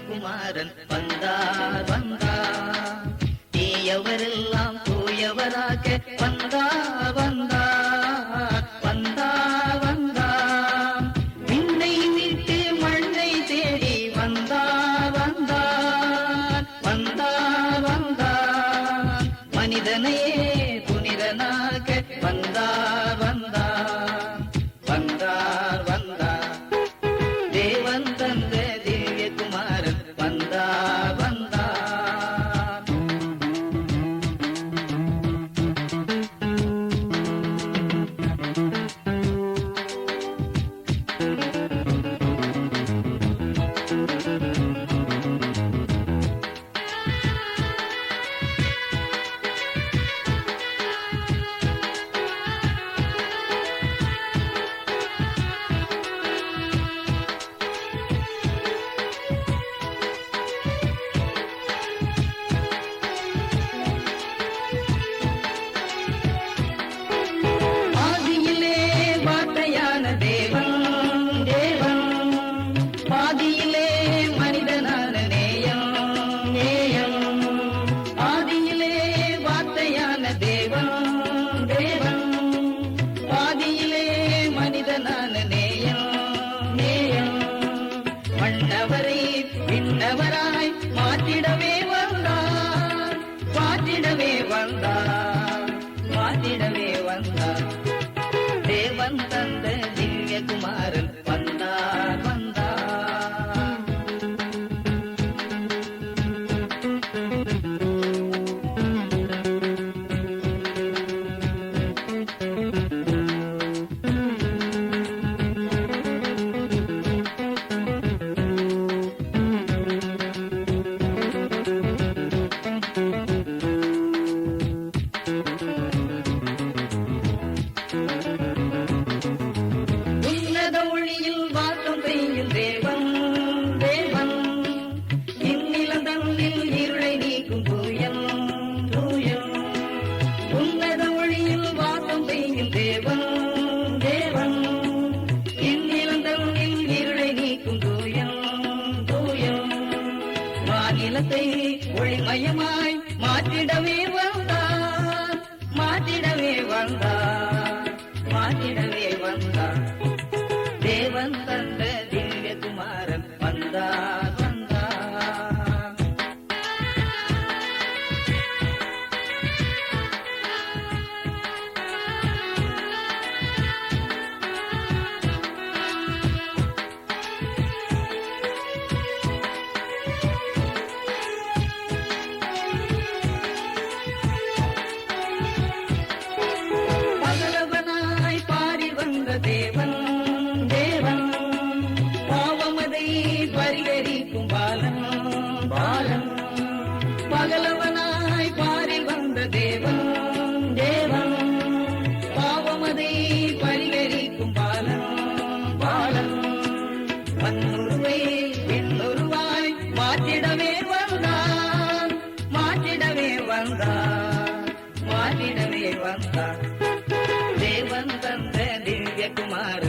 குமாரன் வந்தார் வந்தார், தீயவரெல்லாம் தூயவராக வந்தார் வந்தார் வந்தார் வந்தார், விண்ணை மீட்டு மண்ணை தேடி வந்தார் வந்தார் வந்தார் வந்தார், மனிதனையே புனிதனாக வந்தார் வந்தார் வந்தார் வந்தார், தேவன் தந்த குமாரன் வந்தார் வந்தார். விண்ணவராய் மாற்றிடவே வந்தார், மாற்றிடவே வந்தார், மாற்றிடவே வந்தார், தேவன் தந்த திவ்ய குமாரன் வந்தார் வந்தார். தேவன் தேவன் இந்நிலந்தன்னில் இருளை நீக்கும் தூயன் தூயன், உன்னத ஒளியில் வாசம் செய்யும் தேவன் தேவன் இந்நிலந்தன்னில் இருளை நீக்கும் தூயன் தூயன், மாநிலத்தை ஒளிமயமாய் மாற்றிடவே வந்தார், மாற்றிடவே வந்தார், மாற்றிடவே வந்தார், தேவன் தந்த திவ்ய குமாரன் வந்தார் வந்தார். பகலவனாய் பாடி வந்த தேவன் தேவன், பாவமதை பரிகரிக்கும் பாலன் பாலன், பகலவனாய் பாரில் வந்த தேவன் தேவன், பாவமதை பரிகரிக்கும் பாலன் பாலன், மண்ணுருவை பெண்ணுருவாய் மாற்றிடவே வந்தார், மாற்றிடவே வந்தார், மாற்றிடவே வந்தார், தேவன் தந்த திவ்ய குமாரன்